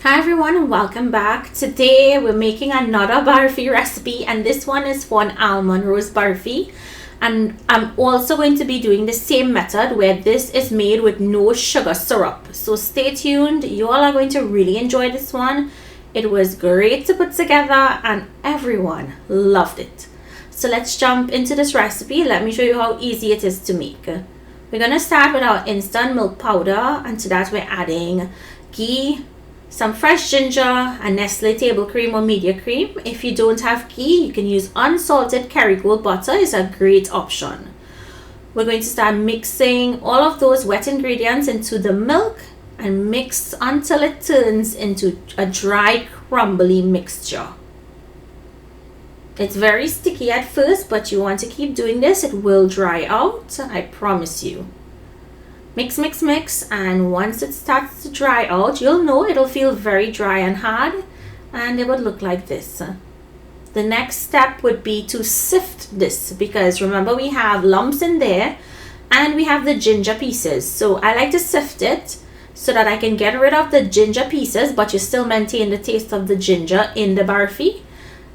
Hi everyone and welcome back. Today we're making another barfi recipe, and this one is for an almond rose barfi, and I'm also going to be doing the same method where this is made with no sugar syrup. So stay tuned, you all are going to really enjoy this one. It was great to put together and everyone loved it. So let's jump into this recipe. Let me show you how easy it is to make. We're going to start with our instant milk powder, and to that we're adding ghee, some fresh ginger, and Nestle table cream or media cream. If you don't have ghee, you can use unsalted Kerrygold butter. It's a great option. We're going to start mixing all of those wet ingredients into the milk and mix until it turns into a dry, crumbly mixture. It's very sticky at first, but you want to keep doing this. It will dry out, I promise you. Mix, mix, mix, and once it starts to dry out, you'll know it'll feel very dry and hard, and it would look like this. The next step would be to sift this, because remember we have lumps in there and we have the ginger pieces. So I like to sift it so that I can get rid of the ginger pieces, but you still maintain the taste of the ginger in the barfi.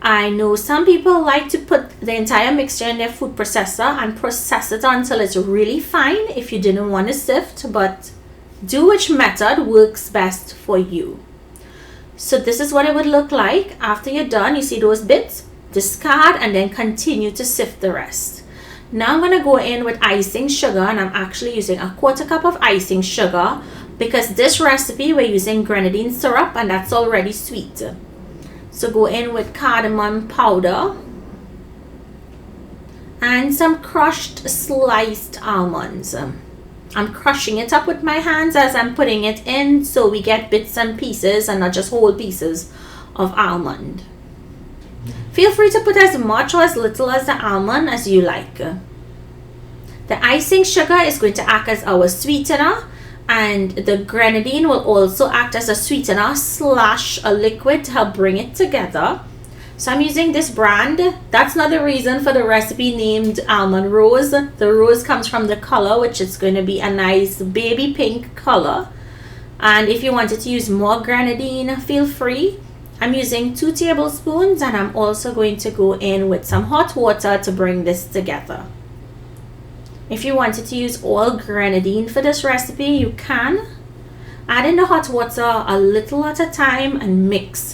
I know some people like to put the entire mixture in their food processor and process it until it's really fine if you didn't want to sift, but do which method works best for you. So this is what it would look like after you're done. You see those bits? Discard and then continue to sift the rest. Now I'm going to go in with icing sugar, and I'm actually using a 1/4 cup of icing sugar because this recipe we're using grenadine syrup and that's already sweet. So go in with cardamom powder and some crushed sliced almonds. I'm crushing it up with my hands as I'm putting it in, so we get bits and pieces and not just whole pieces of almond. Feel free to put as much or as little as the almond as you like. The icing sugar is going to act as our sweetener, and the grenadine will also act as a sweetener / a liquid to help bring it together. So I'm using this brand. That's not the reason for the recipe named Almond Rose. The rose comes from the color, which is going to be a nice baby pink color. And if you wanted to use more grenadine, feel free. I'm using 2 tablespoons, and I'm also going to go in with some hot water to bring this together. If you wanted to use all grenadine for this recipe, you can. Add in the hot water a little at a time and mix.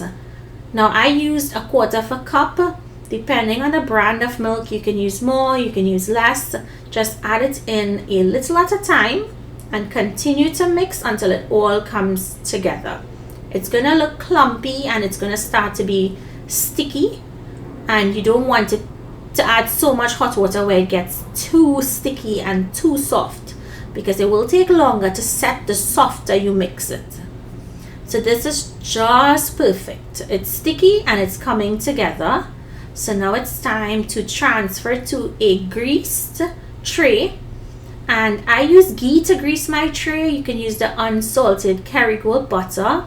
Now I used a 1/4 cup. Depending on the brand of milk, you can use more, you can use less. Just add it in a little at a time and continue to mix until it all comes together. It's gonna look clumpy and it's gonna start to be sticky, and you don't want it to add so much hot water where it gets too sticky and too soft, because it will take longer to set the softer you mix it. So this is just perfect. It's sticky and it's coming together. So now it's time to transfer to a greased tray, and I use ghee to grease my tray. You can use the unsalted Kerrygold butter.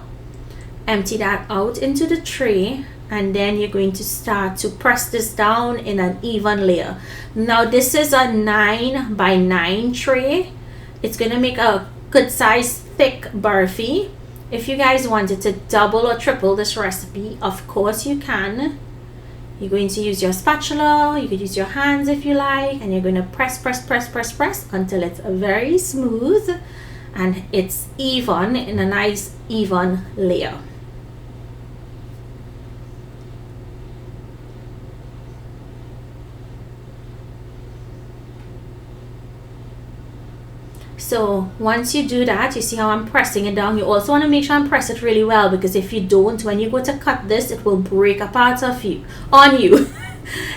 Empty that out into the tray, and then you're going to start to press this down in an even layer. Now this is a 9 by 9 tray. It's going to make a good size thick barfi. If you guys wanted to double or triple this recipe, of course you can. You're going to use your spatula, you could use your hands if you like, and you're going to press until it's very smooth and it's even in a nice even layer. So once you do that, you see how I'm pressing it down. You also want to make sure and press it really well, because if you don't, when you go to cut this, it will break apart on you.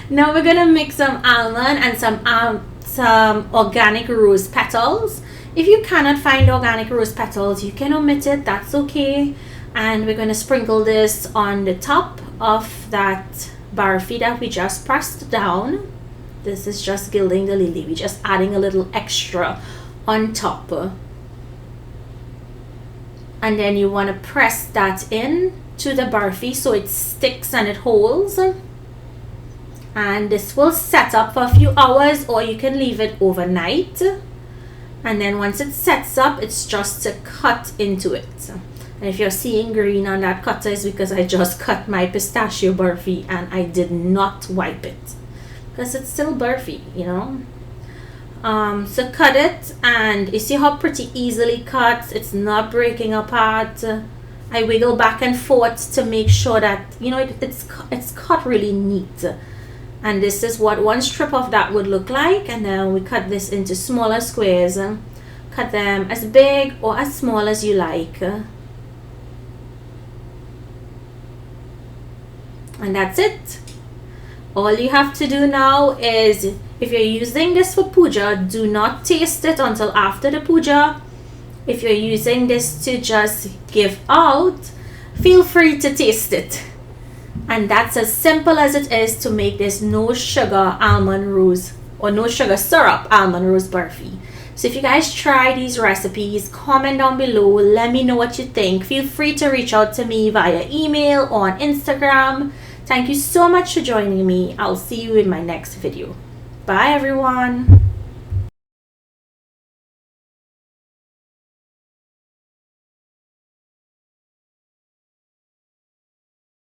Now we're gonna mix some almond and some organic rose petals. If you cannot find organic rose petals, you can omit it, that's okay. And we're gonna sprinkle this on the top of that barfi that we just pressed down. This is just gilding the lily. We're just adding a little extra on top, and then you want to press that in to the barfi so it sticks and it holds, and this will set up for a few hours, or you can leave it overnight, and then once it sets up, it's just to cut into it. And if you're seeing green on that cutter, it's because I just cut my pistachio Barfi and I did not wipe it, because it's still Barfi, you know. So cut it, and you see how pretty easily cut. It's not breaking apart. I wiggle back and forth to make sure that, you know, it's cut really neat. And this is what one strip of that would look like. And then we cut this into smaller squares. Cut them as big or as small as you like. And that's it. All you have to do now is, if you're using this for puja, do not taste it until after the puja. If you're using this to just give out, feel free to taste it. And that's as simple as it is to make this no sugar almond rose, or no sugar syrup almond rose Barfi. So if you guys try these recipes, comment down below, let me know what you think. Feel free to reach out to me via email or on Instagram. Thank you so much for joining me. I'll see you in my next video. Bye everyone.